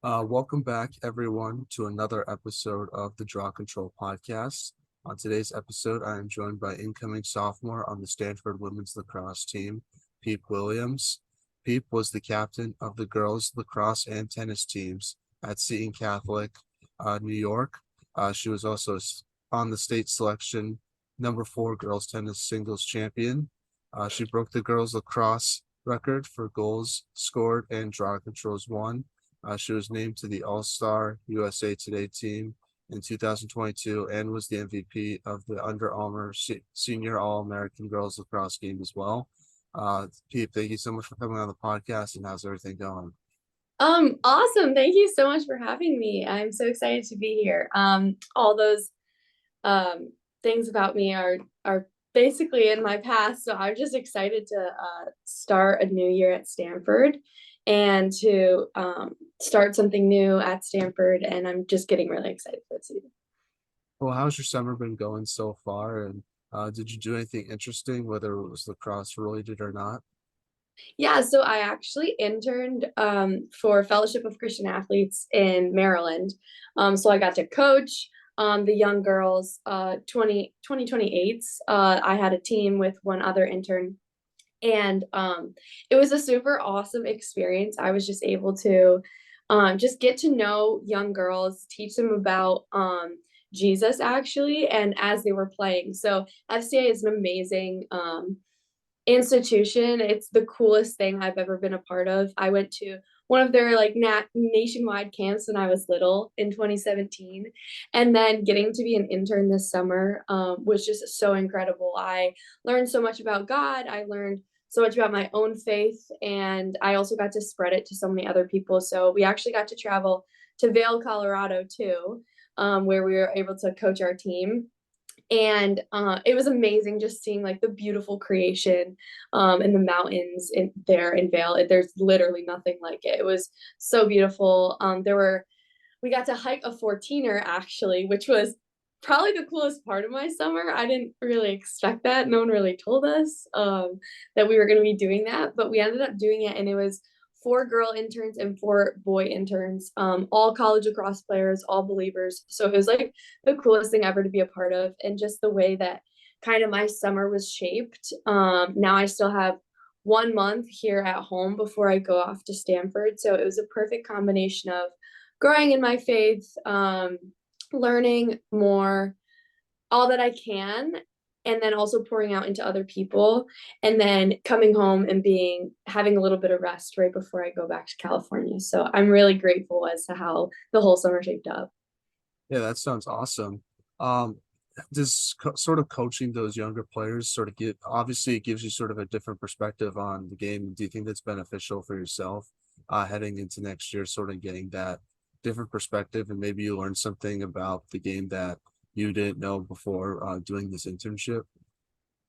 Welcome back, everyone, to another episode of the Draw Control Podcast. On today's episode, I am joined by incoming sophomore on the Stanford women's lacrosse team, Peep Williams. Peep was the captain of the girls' lacrosse and tennis teams at Seton Catholic, New York. She was also on the state selection number 4 girls tennis singles champion. She broke the girls' lacrosse record for goals scored and draw controls won. She was named to the All-Star USA Today team in 2022 and was the MVP of the Under Armour Senior All American Girls Lacrosse game as well. Pete, thank you so much for coming on the podcast, and how's everything going? Awesome. Thank you so much for having me. I'm so excited to be here. All those things about me are basically in my past, so I'm just excited to start a new year at Stanford and to start something new at Stanford, and I'm just getting really excited for it. Well, how's your summer been going so far? And did you do anything interesting, whether it was lacrosse related or not? Yeah, so I actually interned for Fellowship of Christian Athletes in Maryland. So I got to coach the young girls, 2028s. I had a team with one other intern, and it was a super awesome experience. I was just able to just get to know young girls, teach them about Jesus actually, and as they were playing. So FCA is an amazing institution. It's the coolest thing I've ever been a part of. I went to one of their like nationwide camps when I was little in 2017, and then getting to be an intern this summer was just so incredible. I learned so much about God. I learned so much about my own faith, and I also got to spread it to so many other people. So we actually got to travel to Vail, Colorado too, where we were able to coach our team, and it was amazing just seeing like the beautiful creation in the mountains in Vale. There's literally nothing like it. It was so beautiful. We got to hike a 14er actually, which was probably the coolest part of my summer. I didn't really expect that. No one really told us that we were going to be doing that, but we ended up doing it, and it was 4 girl interns and 4 boy interns, all college lacrosse players, all believers. So it was like the coolest thing ever to be a part of, and just the way that kind of my summer was shaped. Now I still have 1 month here at home before I go off to Stanford, so it was a perfect combination of growing in my faith, learning more, all that I can, and then also pouring out into other people, and then coming home and having a little bit of rest right before I go back to California. So I'm really grateful as to how the whole summer shaped up. Yeah, that sounds awesome. Um, does sort of coaching those younger players sort of obviously it gives you sort of a different perspective on the game. Do you think that's beneficial for yourself heading into next year, sort of getting that different perspective, and maybe you learn something about the game that you didn't know before doing this internship?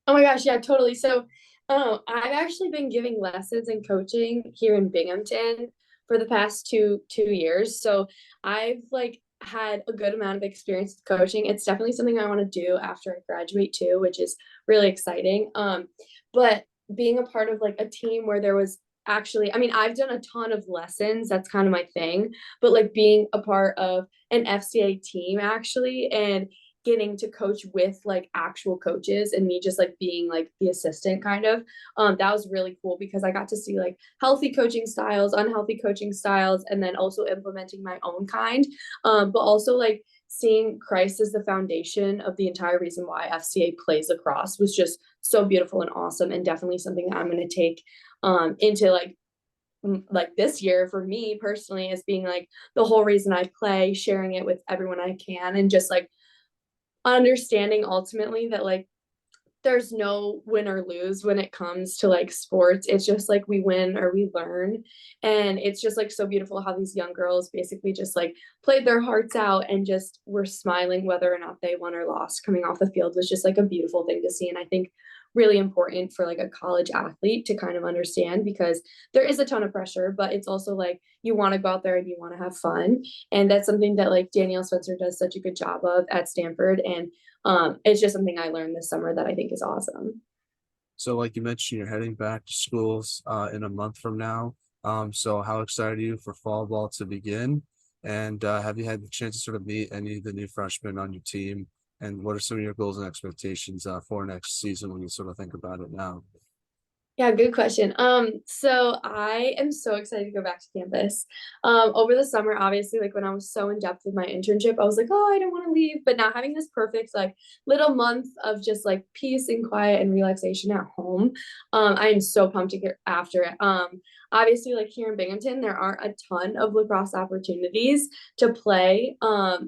Oh my gosh, yeah, totally. So, I've actually been giving lessons and coaching here in Binghamton for the past two years. So I've like had a good amount of experience with coaching. It's definitely something I want to do after I graduate too, which is really exciting. But being a part of like a team where there was actually, I mean, I've done a ton of lessons. That's kind of my thing. But like being a part of an FCA team actually, and getting to coach with like actual coaches and me just like being like the assistant kind of, that was really cool because I got to see like healthy coaching styles, unhealthy coaching styles, and then also implementing my own kind, but also like seeing Christ as the foundation of the entire reason why FCA plays lacrosse was just so beautiful and awesome, and definitely something that I'm going to take into like this year for me personally, as being like the whole reason I play, sharing it with everyone I can, and just like understanding ultimately that like there's no win or lose when it comes to like sports. It's just like we win or we learn. And it's just like so beautiful how these young girls basically just like played their hearts out and just were smiling whether or not they won or lost. Coming off the field was just like a beautiful thing to see. And I think really important for like a college athlete to kind of understand, because there is a ton of pressure, but it's also like you want to go out there and you want to have fun. And that's something that like Danielle Spencer does such a good job of at Stanford. And it's just something I learned this summer that I think is awesome. So, like you mentioned, you're heading back to schools in a month from now. So how excited are you for fall ball to begin? And have you had the chance to sort of meet any of the new freshmen on your team? And what are some of your goals and expectations for next season when you sort of think about it now? Yeah, good question. So I am so excited to go back to campus. Over the summer, obviously, like when I was so in depth with my internship, I was like, oh, I don't want to leave. But now having this perfect like little month of just like peace and quiet and relaxation at home, I am so pumped to get after it. Obviously, like here in Binghamton, there aren't a ton of lacrosse opportunities to play.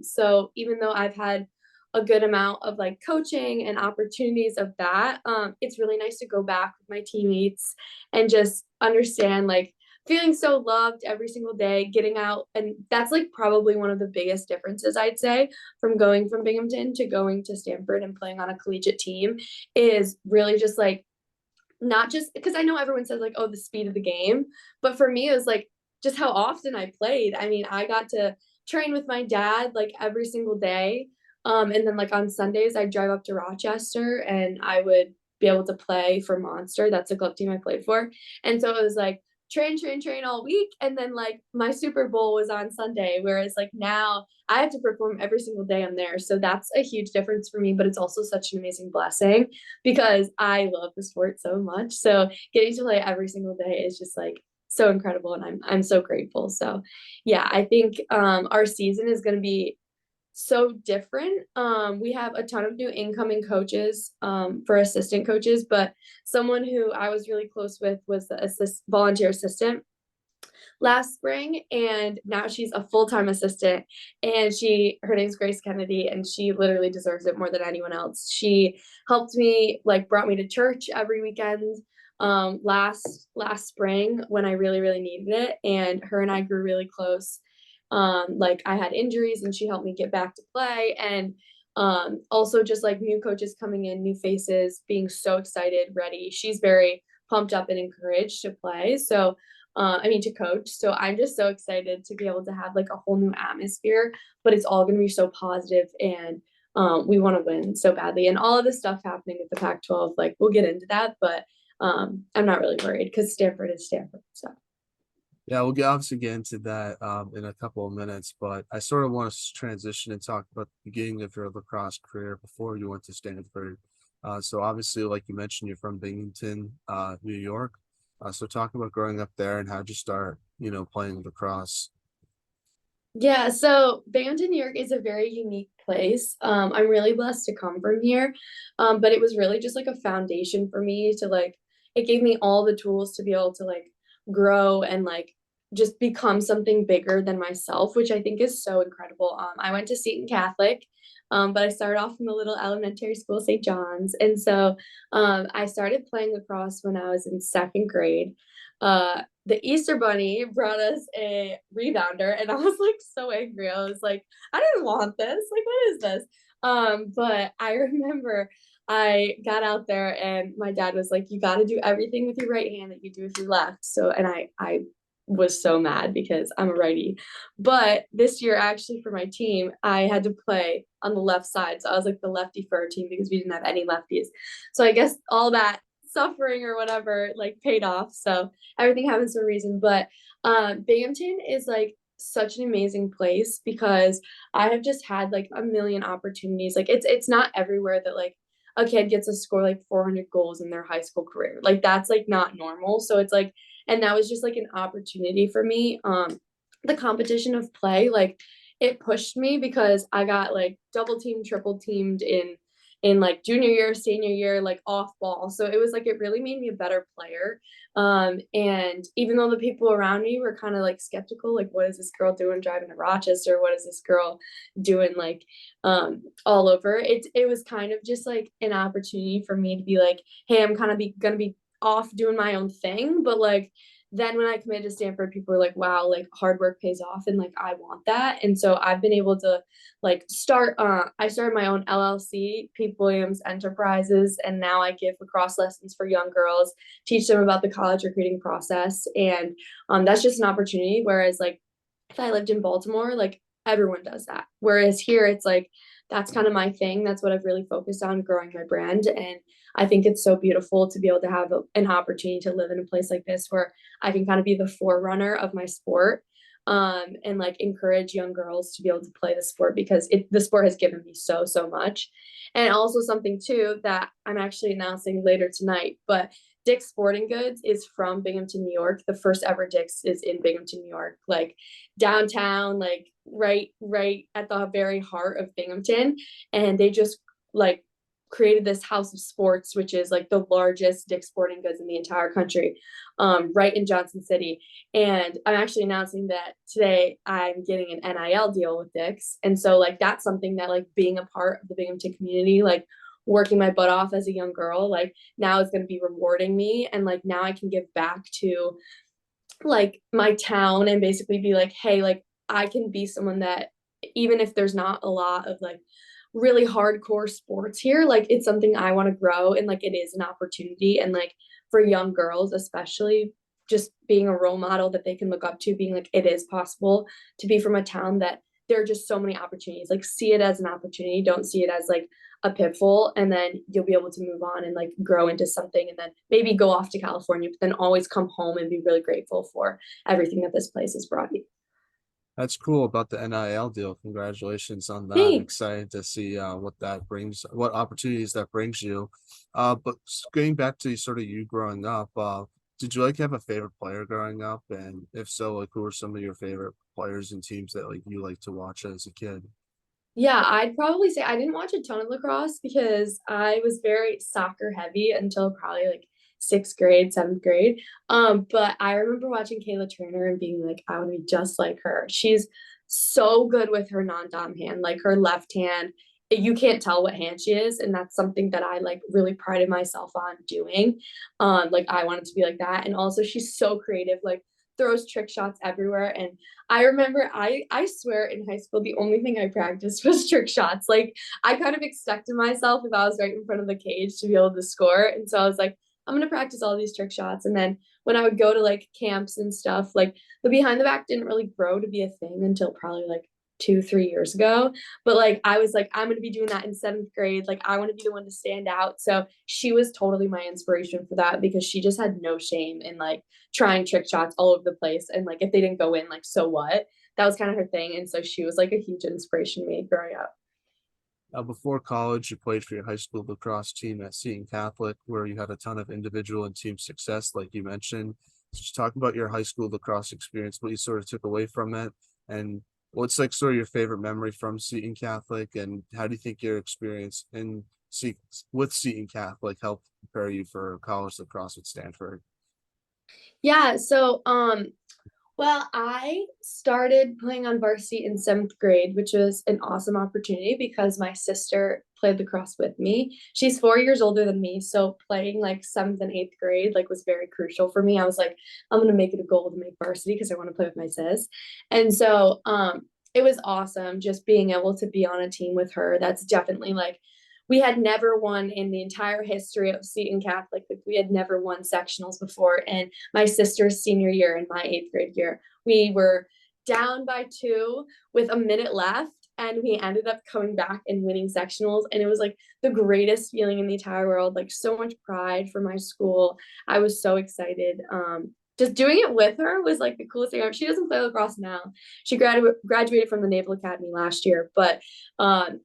So even though I've had a good amount of like coaching and opportunities of that. It's really nice to go back with my teammates and just understand like feeling so loved every single day, getting out. And that's like probably one of the biggest differences I'd say from going from Binghamton to going to Stanford and playing on a collegiate team is really just like not just because I know everyone says like, oh, the speed of the game. But for me, it was like just how often I played. I mean, I got to train with my dad like every single day. And then like on Sundays, I'd drive up to Rochester and I would be able to play for Monster. That's the club team I played for. And so it was like train all week. And then like my Super Bowl was on Sunday. Whereas like now I have to perform every single day I'm there. So that's a huge difference for me, but it's also such an amazing blessing because I love the sport so much. So getting to play every single day is just like so incredible and I'm so grateful. So yeah, I think our season is going to be so different. We have a ton of new incoming coaches for assistant coaches, but someone who I was really close with was the volunteer assistant last spring, and now she's a full-time assistant. And her name's Grace Kennedy, and she literally deserves it more than anyone else. She helped me, like brought me to church every weekend last spring when I really needed it, and her and I grew really close. Like I had injuries and she helped me get back to play, and also just like new coaches coming in, new faces, being so excited, ready. She's very pumped up and encouraged to play. So I mean to coach. So I'm just so excited to be able to have like a whole new atmosphere, but it's all going to be so positive, and we want to win so badly. And all of this stuff happening with the Pac-12, like we'll get into that, but I'm not really worried because Stanford is Stanford. So Yeah, we'll obviously get into that in a couple of minutes, but I sort of want to transition and talk about the beginning of your lacrosse career before you went to Stanford. So obviously, like you mentioned, you're from Binghamton, New York. So talk about growing up there and how'd you start, playing lacrosse. yeah, so Binghamton, New York is a very unique place. I'm really blessed to come from here. But it was really just like a foundation for me to like, it gave me all the tools to be able to like grow and like just become something bigger than myself, which I think is so incredible. I went to Seton Catholic, but I started off in the little elementary school, St. John's. And so I started playing lacrosse when I was in second grade. The Easter Bunny brought us a rebounder, and I was like so angry. I was like, I didn't want this. Like, what is this? But I remember I got out there and my dad was like, you got to do everything with your right hand that you do with your left. So, and I was so mad because I'm a righty. But this year, actually, for my team, I had to play on the left side. So I was like the lefty for our team because we didn't have any lefties. So I guess all that suffering or whatever like paid off. So everything happens for a reason. But Binghamton is like such an amazing place because I have just had like a million opportunities. Like it's not everywhere that like a kid gets to score like 400 goals in their high school career. Like that's like not normal. So it's like, and that was just like an opportunity for me. The competition of play, like it pushed me because I got like double teamed, triple teamed in like junior year, senior year, like off ball. So it was like it really made me a better player. And even though the people around me were kind of like skeptical, like what is this girl doing driving to Rochester? What is this girl doing like all over? It was kind of just like an opportunity for me to be like, hey, I'm kind of gonna be off doing my own thing, but like then when I committed to Stanford, people were like, wow, like hard work pays off and like I want that. And so I've been able to like I started my own LLC, Peep Williams Enterprises, and now I give lacrosse lessons for young girls, teach them about the college recruiting process. And that's just an opportunity. Whereas like if I lived in Baltimore, like everyone does that. Whereas here it's like, that's kind of my thing. That's what I've really focused on, growing my brand. And I think it's so beautiful to be able to have an opportunity to live in a place like this where I can kind of be the forerunner of my sport, and like encourage young girls to be able to play the sport, because the sport has given me so much. And also something too that I'm actually announcing later tonight, but Dick's Sporting Goods is from Binghamton, New York. The first ever Dick's is in Binghamton, New York, like downtown, like right at the very heart of Binghamton. And they just like created this house of sports, which is like the largest Dick's Sporting Goods in the entire country, right in Johnson City. And I'm actually announcing that today I'm getting an NIL deal with Dick's. And so like that's something that, like, being a part of the Binghamton community, like working my butt off as a young girl, like now is going to be rewarding me. And like now I can give back to like my town and basically be like, hey, like I can be someone that, even if there's not a lot of like really hardcore sports here, like it's something I want to grow, and like it is an opportunity. And like for young girls especially, just being a role model that they can look up to, being like it is possible to be from a town that there are just so many opportunities. Like see it as an opportunity, don't see it as like a pitfall, and then you'll be able to move on and like grow into something, and then maybe go off to California, but then always come home and be really grateful for everything that this place has brought you. That's cool about the NIL deal. Congratulations on that. I'm Thanks. excited to see what that brings, what opportunities that brings you. But going back to sort of you growing up, did you like have a favorite player growing up? And if so, like who are some of your favorite players and teams that like you like to watch as a kid? Yeah, I'd probably say I didn't watch a ton of lacrosse because I was very soccer heavy until probably like sixth grade, seventh grade. But I remember watching Kayla Turner and being like, I want to be just like her. She's so good with her non-dom hand, like her left hand. You can't tell what hand she is, and that's something that I like really prided myself on doing. Like I wanted to be like that, and also she's so creative, like throws trick shots everywhere. And I remember I swear in high school the only thing I practiced was trick shots. Like I kind of expected myself, if I was right in front of the cage, to be able to score. And so I was like, I'm gonna practice all these trick shots. And then when I would go to like camps and stuff, like the behind the back didn't really grow to be a thing until probably like 2, 3 years ago. But like I was like, I'm gonna be doing that in seventh grade. Like I want to be the one to stand out. So she was totally my inspiration for that, because she just had no shame in like trying trick shots all over the place. And like if they didn't go in, like so what? That was kind of her thing. And so she was like a huge inspiration to me growing up. Before college, you played for your high school lacrosse team at Seton Catholic, where you had a ton of individual and team success, like you mentioned. Just talk about your high school lacrosse experience, what you sort of took away from it, and what's like sort of your favorite memory from Seton Catholic, and how do you think your experience in with Seton Catholic helped prepare you for college lacrosse at Stanford? Yeah, so well, I started playing on varsity in seventh grade, which was an awesome opportunity because my sister played lacrosse with me. She's 4 years older than me, so playing like seventh and eighth grade like was very crucial for me. I was like, I'm gonna make it a goal to make varsity because I want to play with my sis. And so it was awesome just being able to be on a team with her. That's definitely like, we had never won in the entire history of Seton Catholic. Like we had never won sectionals before. And my sister's senior year and my eighth grade year, we were down by 2 with a minute left. And we ended up coming back and winning sectionals. And it was like the greatest feeling in the entire world, like so much pride for my school. I was so excited. Just doing it with her was like the coolest thing ever. She doesn't play lacrosse now. She graduated from the Naval Academy last year, but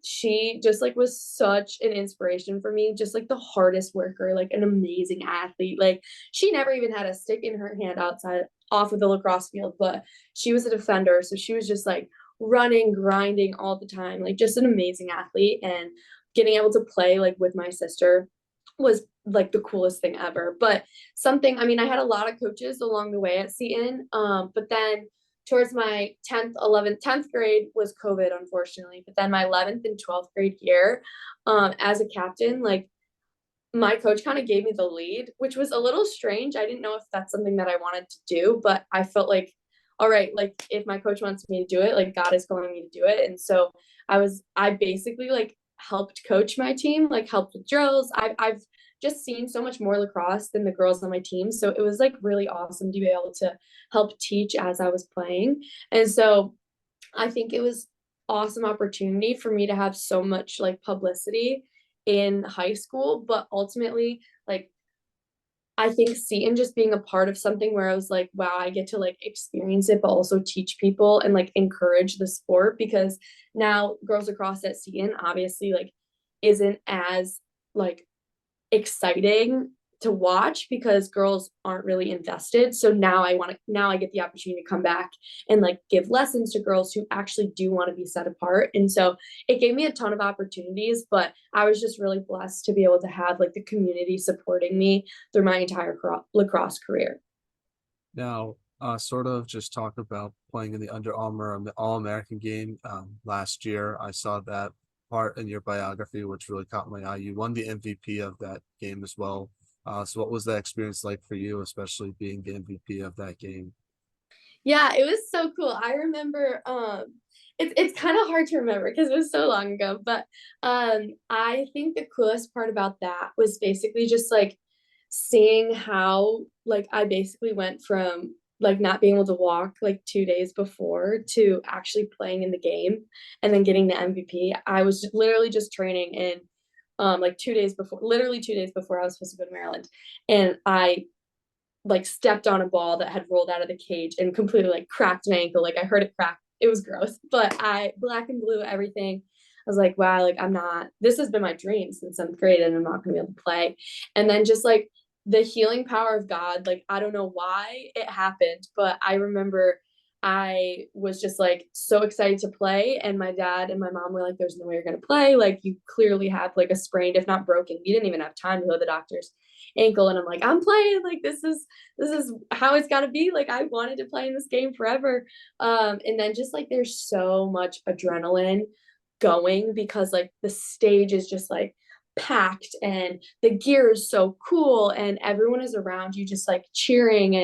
she just like was such an inspiration for me, just like the hardest worker, like an amazing athlete. Like she never even had a stick in her hand outside off of the lacrosse field, but she was a defender, so she was just like running, grinding all the time, like just an amazing athlete. And getting able to play like with my sister was like the coolest thing ever. But something, I mean, I had a lot of coaches along the way at Seton, but then towards my 10th, 11th, 10th grade was COVID, unfortunately. But then my 11th and 12th grade year, as a captain, like my coach kind of gave me the lead, which was a little strange. I didn't know if that's something that I wanted to do, but I felt like, all right, like if my coach wants me to do it, like God is calling me to do it. And so I basically like helped coach my team, like helped with drills. I've just seen so much more lacrosse than the girls on my team. So it was like really awesome to be able to help teach as I was playing. And so I think it was awesome opportunity for me to have so much like publicity in high school, but ultimately like I think Seton just being a part of something where I was like, wow, I get to like experience it, but also teach people and like encourage the sport, because now girls lacrosse at Seton obviously like isn't as like exciting to watch because girls aren't really invested. So now I get the opportunity to come back and like give lessons to girls who actually do want to be set apart. And so it gave me a ton of opportunities, but I was just really blessed to be able to have like the community supporting me through my entire lacrosse career. Now, sort of just talk about playing in the Under Armour All American game last year. I saw that part in your biography, which really caught my eye. You won the MVP of that game as well. So what was that experience like for you, especially being the MVP of that game? Yeah, it was so cool. I remember it's kind of hard to remember because it was so long ago, but I think the coolest part about that was basically just like seeing how like I basically went from like not being able to walk like 2 days before to actually playing in the game and then getting the MVP. I was literally just training in like 2 days before, literally 2 days before I was supposed to go to Maryland. And I like stepped on a ball that had rolled out of the cage and completely like cracked my ankle. Like I heard it crack. It was gross, but I black and blue everything. I was like, wow, like I'm not, this has been my dream since 7th grade and I'm not gonna be able to play. And then just like the healing power of God, like I don't know why it happened, but I remember I was just like so excited to play. And my dad and my mom were like, there's no way you're gonna play. Like you clearly have like a sprained, if not broken. We didn't even have time to go to the doctor's ankle. And I'm like, I'm playing. Like this is how it's got to be. Like I wanted to play in this game forever. And then just like there's so much adrenaline going because like the stage is just like packed and the gear is so cool and everyone is around you just like cheering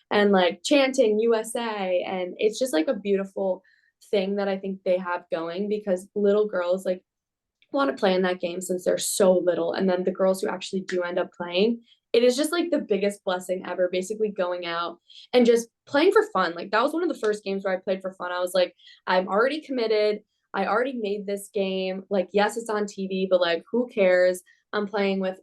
and like chanting USA, and it's just like a beautiful thing that I think they have going because little girls like want to play in that game since they're so little. And then the girls who actually do end up playing, it is just like the biggest blessing ever, basically going out and just playing for fun. Like that was one of the first games where I played for fun. I was like, I'm already committed. I already made this game. Like, yes, it's on TV, but like, who cares? I'm playing with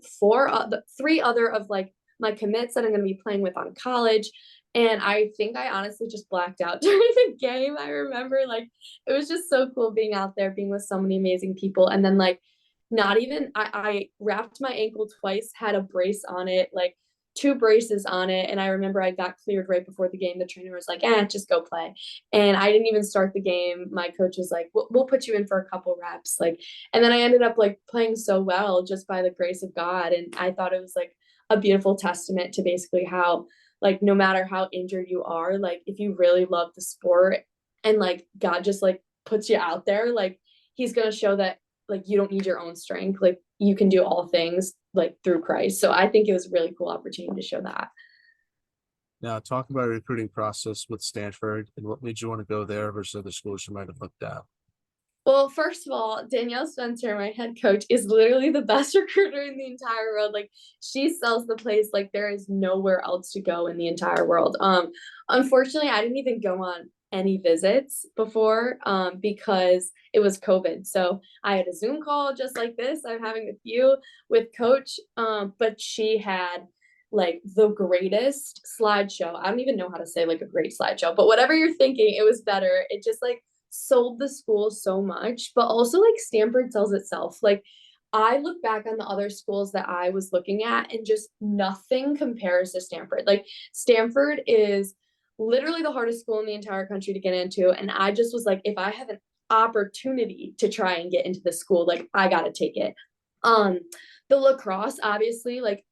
three other of like my commits that I'm going to be playing with on college. And I think I honestly just blacked out during the game. I remember like it was just so cool being out there, being with so many amazing people. And then like not even I wrapped my ankle twice, had a brace on it, like two braces on it. And I remember I got cleared right before the game. The trainer was like, just go play. And I didn't even start the game. My coach was like, we'll put you in for a couple reps. Like, and then I ended up like playing so well just by the grace of God. And I thought it was like a beautiful testament to basically how like no matter how injured you are, like if you really love the sport and like God just like puts you out there, like he's going to show that like you don't need your own strength, like you can do all things like through Christ. So I think it was a really cool opportunity to show that. Now, talk about a recruiting process with Stanford and what made you want to go there versus other schools you might have looked at. Well, first of all, Danielle Spencer, my head coach, is literally the best recruiter in the entire world. Like she sells the place like there is nowhere else to go in the entire world. Unfortunately, I didn't even go on any visits before because it was COVID. So I had a Zoom call just like this I'm having with you with coach. But she had like the greatest slideshow. I don't even know how to say like a great slideshow, but whatever you're thinking, it was better. It just like sold the school so much, but also like Stanford sells itself. Like I look back on the other schools that I was looking at and just nothing compares to Stanford. Like Stanford is literally the hardest school in the entire country to get into. And I just was like, if I have an opportunity to try and get into the school, like I gotta take it. Um, the lacrosse obviously like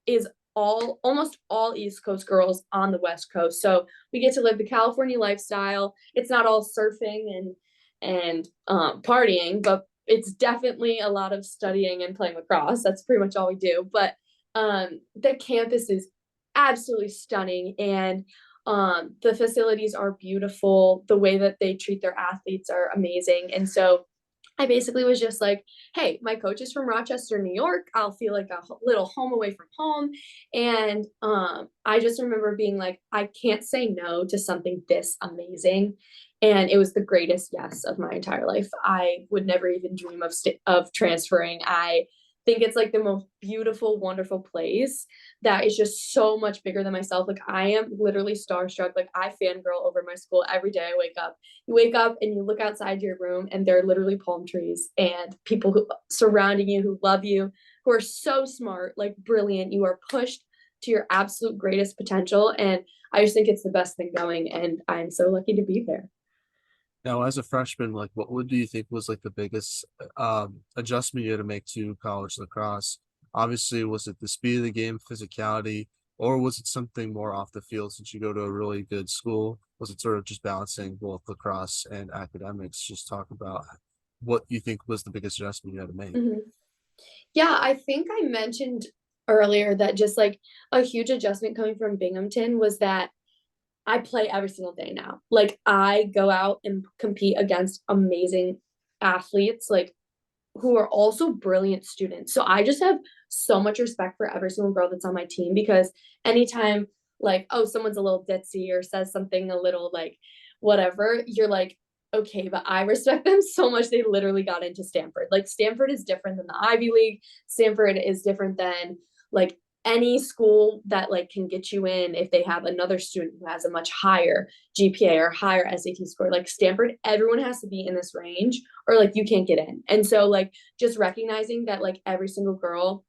is almost all East Coast girls on the West Coast. So we get to live the California lifestyle. It's not all surfing and partying, but it's definitely a lot of studying and playing lacrosse. That's pretty much all we do. But the campus is absolutely stunning, and the facilities are beautiful. The way that they treat their athletes are amazing. And so I basically was just like, hey, my coach is from Rochester, New York. I'll feel like a little home away from home. And I just remember being like, I can't say no to something this amazing. And it was the greatest yes of my entire life. I would never even dream of transferring. I think it's like the most beautiful, wonderful place that is just so much bigger than myself. Like I am literally starstruck. Like I fangirl over my school every day I wake up. You wake up and you look outside your room and there are literally palm trees and people who surrounding you who love you, who are so smart, like brilliant. You are pushed to your absolute greatest potential. And I just think it's the best thing going. And I'm so lucky to be there. Now, as a freshman, like what would do you think was like the biggest adjustment you had to make to college lacrosse? Obviously, was it the speed of the game, physicality, or was it something more off the field since you go to a really good school? Was it sort of just balancing both lacrosse and academics? Just talk about what you think was the biggest adjustment you had to make. Mhm. Yeah, I think I mentioned earlier that just like a huge adjustment coming from Binghamton was that I play every single day now. Like I go out and compete against amazing athletes, like who are also brilliant students. So I just have so much respect for every single girl that's on my team because anytime like, oh, someone's a little ditzy or says something a little like whatever, you're like, okay, but I respect them so much. They literally got into Stanford. Like Stanford is different than the Ivy League. Stanford is different than like any school that like can get you in if they have another student who has a much higher GPA or higher SAT score. Like Stanford, everyone has to be in this range or like you can't get in. And so like just recognizing that like every single girl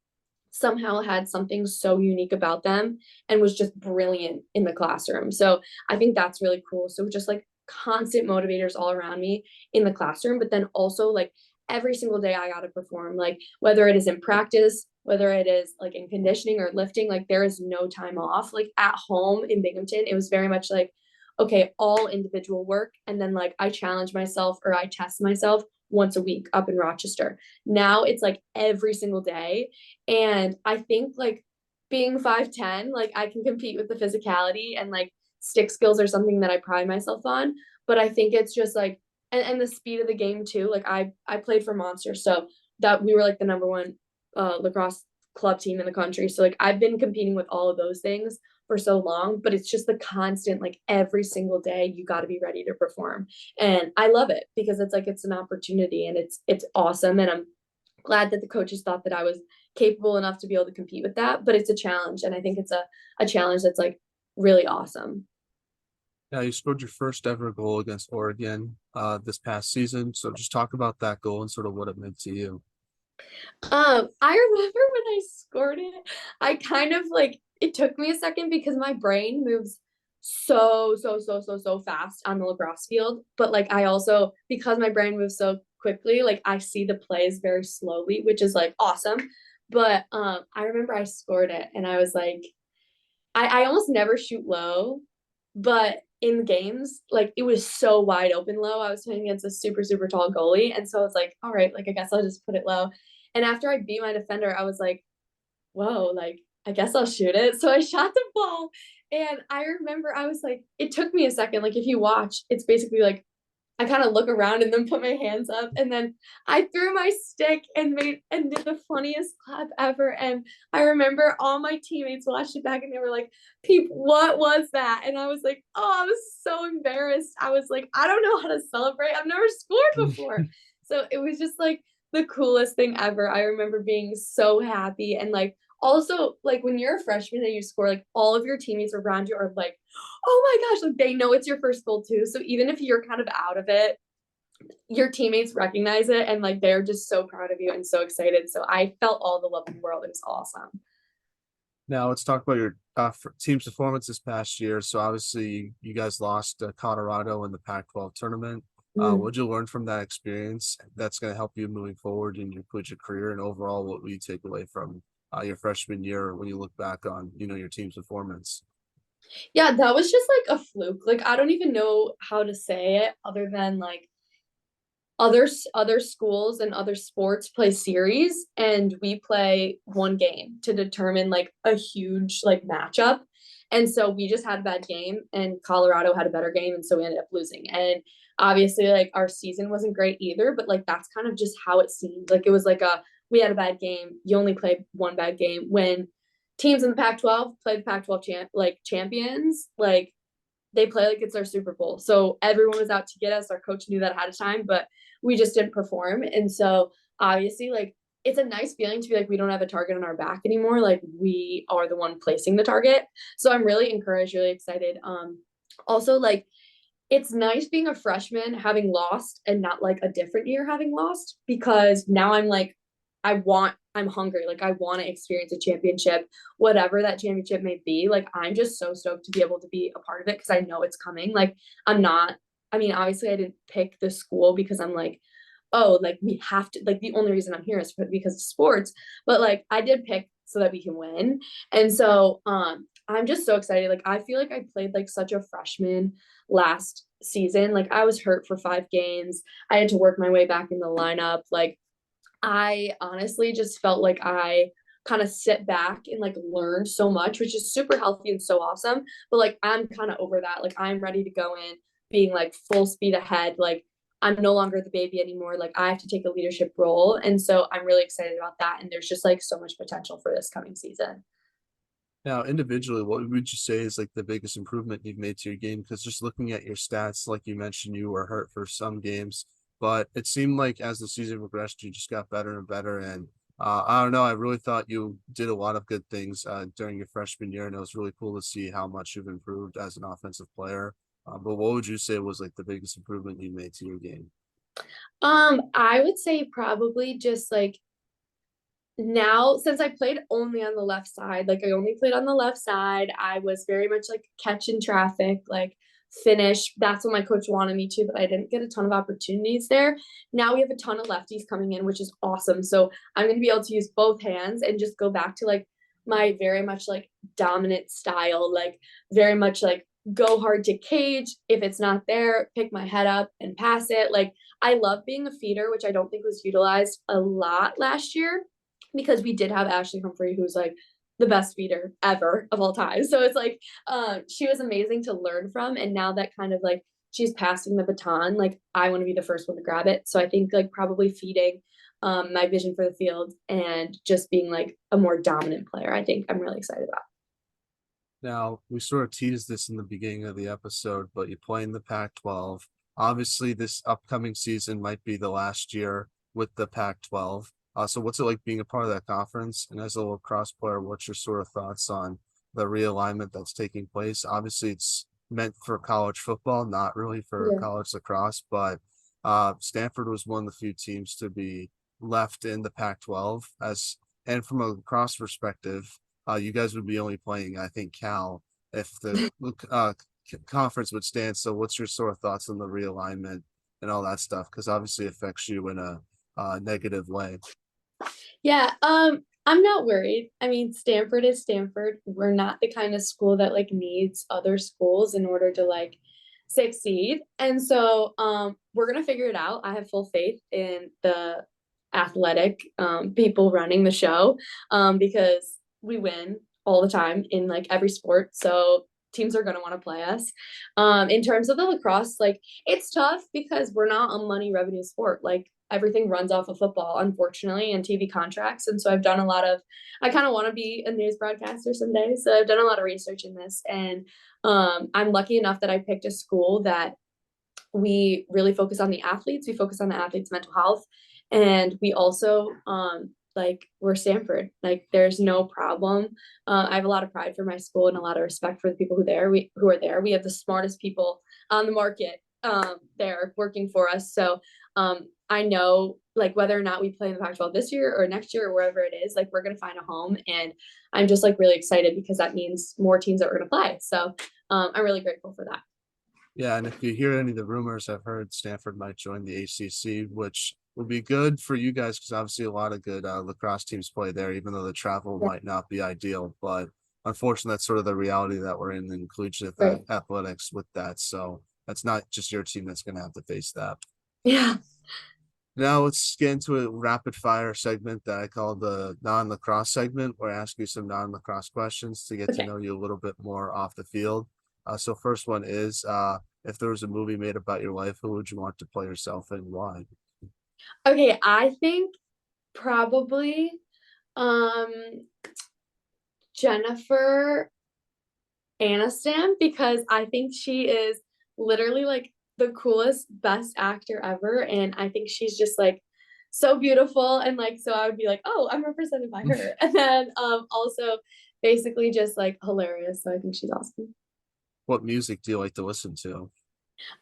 somehow had something so unique about them and was just brilliant in the classroom. So I think that's really cool. So just like constant motivators all around me in the classroom, but then also like every single day I got to perform, like whether it is in practice, whether it is like in conditioning or lifting, like there is no time off. Like at home in Binghamton, it was very much like, okay, all individual work. And then like I challenge myself or I test myself once a week up in Rochester. Now it's like every single day. And I think like being 5'10", like I can compete with the physicality and like stick skills are something that I pride myself on. But I think it's just like and the speed of the game too. Like I played for Monster, so that we were like the number one lacrosse club team in the country. So like I've been competing with all of those things for so long, but it's just the constant like every single day you got to be ready to perform. And I love it because it's like it's an opportunity and it's awesome and I'm glad that the coaches thought that I was capable enough to be able to compete with that, but it's a challenge and I think it's a challenge that's like really awesome. Now, you scored your first ever goal against Oregon this past season. So just talk about that goal and sort of what it meant to you. I remember when I scored it, I kind of like it took me a second because my brain moves so fast on the lacrosse field. But like I also because my brain moves so quickly, like I see the plays very slowly, which is like awesome. But I remember I scored it and I was like, I almost never shoot low, but in games, like it was so wide open low. I was playing against a super tall goalie. And so I was like, all right, like I guess I'll just put it low. And after I beat my defender, I was like, whoa, like I guess I'll shoot it. So I shot the ball. And I remember I was like, it took me a second. Like if you watch, it's basically like I kind of look around and then put my hands up and then I threw my stick and made and did the funniest clap ever. And I remember all my teammates watched it back and they were like, Peep, what was that? And I was like, oh, I was so embarrassed. I was like, I don't know how to celebrate. I've never scored before. So it was just like the coolest thing ever. I remember being so happy and like also like when you're a freshman and you score, like all of your teammates around you are like, oh my gosh, like they know it's your first goal too. So even if you're kind of out of it, your teammates recognize it and like they're just so proud of you and so excited. So I felt all the love in the world. It was awesome. Now let's talk about your team's performance this past year. So obviously you guys lost Colorado in the Pac-12 tournament. Mm. What'd you learn from that experience that's going to help you moving forward in your collegiate career? And overall, what will you take away from your freshman year when you look back on, your team's performance? Yeah, that was just like a fluke. Like I don't even know how to say it other than like other schools and other sports play series and we play one game to determine like a huge like matchup And so we just had a bad game and Colorado had a better game. And so we ended up losing. And obviously like our season wasn't great either, but like that's kind of just how it seemed. Like it was like we had a bad game. You only played one bad game. When teams in the Pac-12 play the Pac-12 champions, like they play like it's our Super Bowl. So everyone was out to get us. Our coach knew that ahead of time, but we just didn't perform. And so obviously like it's a nice feeling to be like, we don't have a target on our back anymore. Like we are the one placing the target. So I'm really encouraged, really excited. Also like it's nice being a freshman having lost and not like a different year having lost, because now I'm like, I'm hungry. Like I want to experience a championship, whatever that championship may be. Like I'm just so stoked to be able to be a part of it because I know it's coming. Like I mean, obviously I didn't pick the school because I'm like, oh, like we have to, like the only reason I'm here is because of sports. But like I did pick so that we can win. And so I'm just so excited. Like I feel like I played like such a freshman last season. Like I was hurt for 5 games. I had to work my way back in the lineup. Like I honestly just felt like I kind of sit back and like learn so much, which is super healthy and so awesome. But like I'm kind of over that. Like I'm ready to go in being like full speed ahead. Like I'm no longer the baby anymore. Like I have to take a leadership role. And so I'm really excited about that. And there's just like so much potential for this coming season. Now, individually, what would you say is like the biggest improvement you've made to your game? Because just looking at your stats, like you mentioned, you were hurt for some games, but it seemed like as the season progressed, you just got better and better. And I don't know, I really thought you did a lot of good things during your freshman year, and it was really cool to see how much you've improved as an offensive player. But what would you say was like the biggest improvement you made to your game? I would say probably just like now, since I played only on the left side, like I only played on the left side, I was very much like catching traffic, like finish. That's what my coach wanted me to, but I didn't get a ton of opportunities there. Now we have a ton of lefties coming in, which is awesome. So I'm going to be able to use both hands and just go back to like my very much like dominant style, like very much like go hard to cage. If it's not there, pick my head up and pass it. Like I love being a feeder, which I don't think was utilized a lot last year because we did have Ashley Humphrey, who's like the best feeder ever of all time. So it's like she was amazing to learn from. And now that kind of like she's passing the baton, like I want to be the first one to grab it. So I think like probably feeding my vision for the field and just being like a more dominant player, I think I'm really excited about. Now, we sort of teased this in the beginning of the episode, but you play in the Pac-12. Obviously, this upcoming season might be the last year with the Pac-12. So what's it like being a part of that conference? And as a lacrosse player, what's your sort of thoughts on the realignment that's taking place? Obviously, it's meant for college football, not really for Yeah. college lacrosse, but Stanford was one of the few teams to be left in the Pac-12 and from a lacrosse perspective, you guys would be only playing, I think, Cal if the conference would stand. So, what's your sort of thoughts on the realignment and all that stuff? Because obviously, it affects you in a negative way. Yeah, I'm not worried. I mean, Stanford is Stanford. We're not the kind of school that like needs other schools in order to like succeed. And so we're gonna figure it out. I have full faith in the athletic people running the show because we win all the time in like every sport. So teams are going to want to play us. In terms of the lacrosse, like it's tough because we're not a money revenue sport. Like everything runs off of football, unfortunately, and TV contracts. And so I've done a lot of, I kind of want to be a news broadcaster someday. So I've done a lot of research in this. And I'm lucky enough that I picked a school that we really focus on the athletes. We focus on the athletes' mental health. And we also, like, we're Stanford. Like, there's no problem. I have a lot of pride for my school and a lot of respect for the people who are there. We have the smartest people on the market there working for us. So I know like whether or not we play in the Pac-12 this year or next year or wherever it is, like we're gonna find a home, and I'm just like really excited because that means more teams that we're gonna play. So I'm really grateful for that. Yeah, and if you hear any of the rumors, I've heard Stanford might join the ACC, which will be good for you guys because obviously a lot of good lacrosse teams play there, even though the travel Yeah, might not be ideal. But unfortunately, that's sort of the reality that we're in collegiate right. athletics with that. So that's not just your team that's going to have to face that. Yeah. Now let's get into a rapid fire segment that I call the non-lacrosse segment, where I ask you some non-lacrosse questions to get to Okay. know you a little bit more off the field. So first one is, if there was a movie made about your life, who would you want to play yourself and why? Okay, I think probably um Jennifer Aniston, because I think she is literally like the coolest, best actor ever. And I think she's just like so beautiful. And like, so I would be like, oh, I'm represented by her. And then also basically just like hilarious. So I think she's awesome. What music do you like to listen to?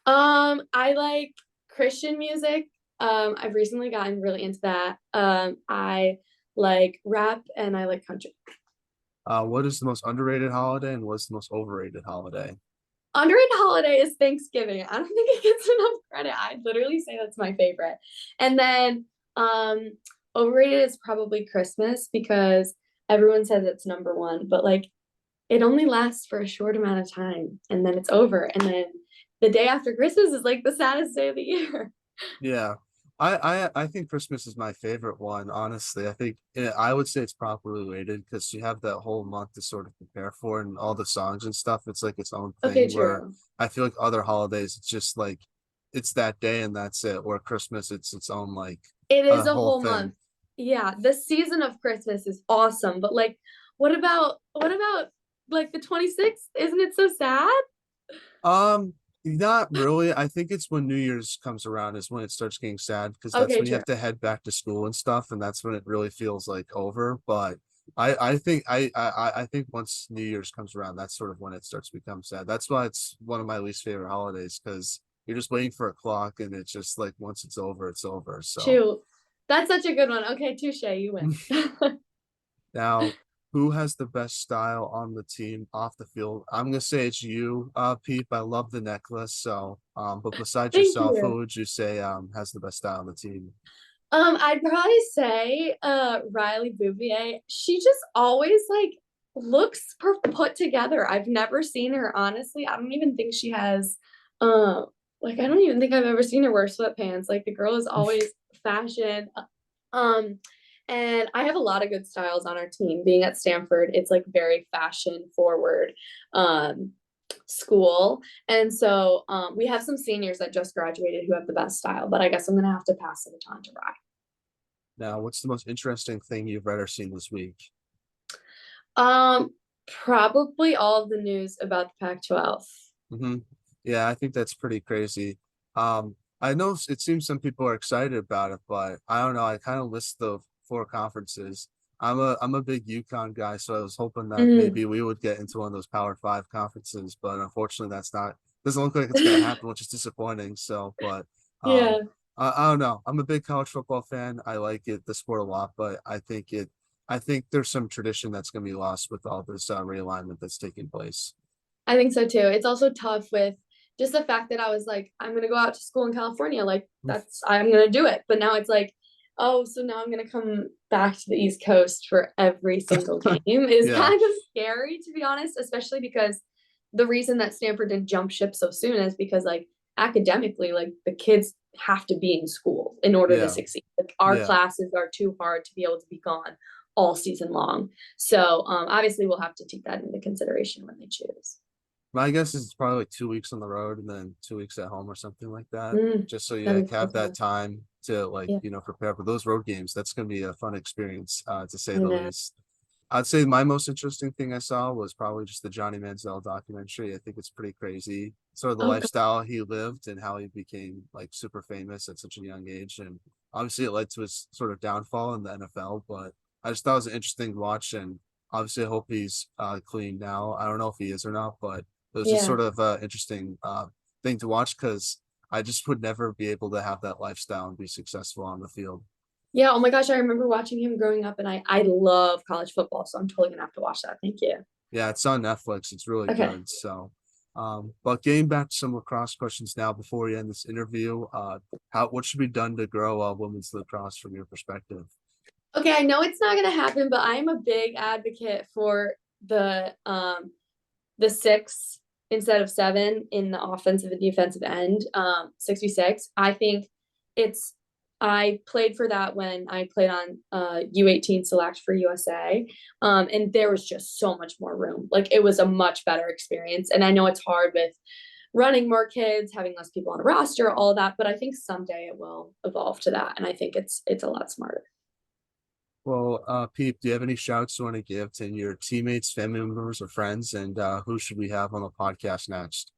I like Christian music. I've recently gotten really into that. I like rap and I like country. What is the most underrated holiday and what's the most overrated holiday? Underrated holiday is Thanksgiving. I don't think it gets enough credit. I'd literally say that's my favorite. And then overrated is probably Christmas because everyone says it's number one, but like it only lasts for a short amount of time and then it's over. And then the day after Christmas is like the saddest day of the year. Yeah. I think Christmas is my favorite one, honestly. I think I would say it's properly rated because you have that whole month to sort of prepare for and all the songs and stuff. It's like its own Okay, thing where true. I feel like other holidays, it's just like it's that day and that's it. Or Christmas, it's its own like It a is a whole whole thing. month. Yeah, the season of Christmas is awesome, but like what about like the 26th? Isn't it so sad? Um, Not really. I think it's when New Year's comes around is when it starts getting sad because that's Okay, when you true. have to head back to school and stuff, and that's when it really feels like over. But I think I think once New Year's comes around, that's sort of when it starts to become sad. That's why it's one of my least favorite holidays because you're just waiting for a clock and it's just like once it's over, it's over. So True. That's such a good one. Okay, touche, you win. now, who has the best style on the team off the field? I'm gonna say it's you, Peep. I love the necklace. So, but besides Thank yourself, who you. would you say has the best style on the team? I'd probably say Riley Bouvier. She just always like looks put together. I've never seen her, honestly. I don't even think she has like I don't even think I've ever seen her wear sweatpants. Like the girl is always fashion. Um and I have a lot of good styles on our team. Being at Stanford, it's like very fashion forward. Um school. And so we have some seniors that just graduated who have the best style, but I guess I'm gonna have to pass the baton to Rye. Now, what's the most interesting thing you've read or seen this week? Um, Probably all of the news about the Pac-12. Hmm. Yeah, I think that's pretty crazy. I know it seems some people are excited about it, but I don't know. I kind of list the four conferences. I'm a big UConn guy, so I was hoping that Mm. maybe we would get into one of those Power Five conferences, but unfortunately, that's not doesn't look like it's gonna happen, which is disappointing. So, but Yeah. I don't know. I'm a big college football fan. I like the sport a lot, but I think there's some tradition that's gonna be lost with all this realignment that's taking place. I think so too. It's also tough with just the fact that I was like, I'm gonna go out to school in California. Like that's I'm gonna do it. But now it's like, oh, so now I'm gonna come back to the East Coast for every single game is Yeah. kind of scary to be honest, especially because the reason that Stanford didn't jump ship so soon is because like academically, like the kids have to be in school in order to Yeah. succeed. Like our Yeah. classes are too hard to be able to be gone all season long. So obviously we'll have to take that into consideration when they choose. My guess is it's probably like 2 weeks on the road and then 2 weeks at home or something like that. Mm, Just so you that'd like be so have that fun. time to like, Yeah, prepare for those road games. That's gonna be a fun experience, to say I the know. least. I'd say my most interesting thing I saw was probably just the Johnny Manziel documentary. I think it's pretty crazy. Sort of the Oh God. lifestyle he lived and how he became like super famous at such a young age. And obviously it led to his sort of downfall in the NFL, but I just thought it was an interesting watch and obviously I hope he's clean now. I don't know if he is or not, but it was just Yeah. sort of interesting thing to watch because I just would never be able to have that lifestyle and be successful on the field. Yeah. Oh my gosh. I remember watching him growing up and I love college football. So I'm totally gonna have to watch that. Thank you. Yeah, it's on Netflix. It's really Okay. good. So, but getting back to some lacrosse questions now before we end this interview, what should be done to grow women's lacrosse from your perspective? Okay. I know it's not gonna happen, but I'm a big advocate for the six instead of seven in the offensive and defensive end, 6v6. I think it's I played for that when I played on U18 select for USA. And there was just so much more room. Like it was a much better experience. And I know it's hard with running more kids, having less people on a roster, all of that, but I think someday it will evolve to that. And I think it's a lot smarter. Well, Peep, do you have any shouts you want to give to your teammates, family members, or friends? And who should we have on the podcast next?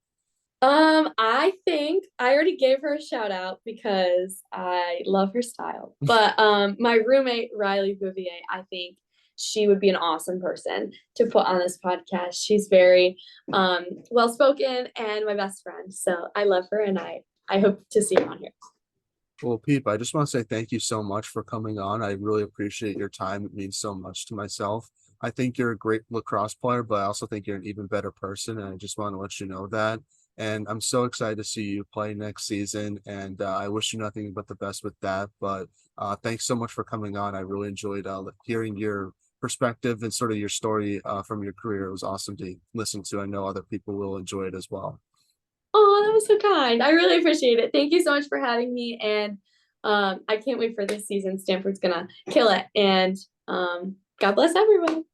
I think I already gave her a shout out because I love her style. But my roommate Riley Bouvier, I think she would be an awesome person to put on this podcast. She's very well spoken and my best friend. So I love her and I hope to see her on here. Well, Peep, I just want to say thank you so much for coming on. I really appreciate your time. It means so much to myself. I think you're a great lacrosse player, but I also think you're an even better person. And I just want to let you know that. And I'm so excited to see you play next season. And I wish you nothing but the best with that. But thanks so much for coming on. I really enjoyed hearing your perspective and sort of your story from your career. It was awesome to listen to. I know other people will enjoy it as well. Oh, that was so kind. I really appreciate it. Thank you so much for having me. And I can't wait for this season. Stanford's gonna kill it. And God bless everyone.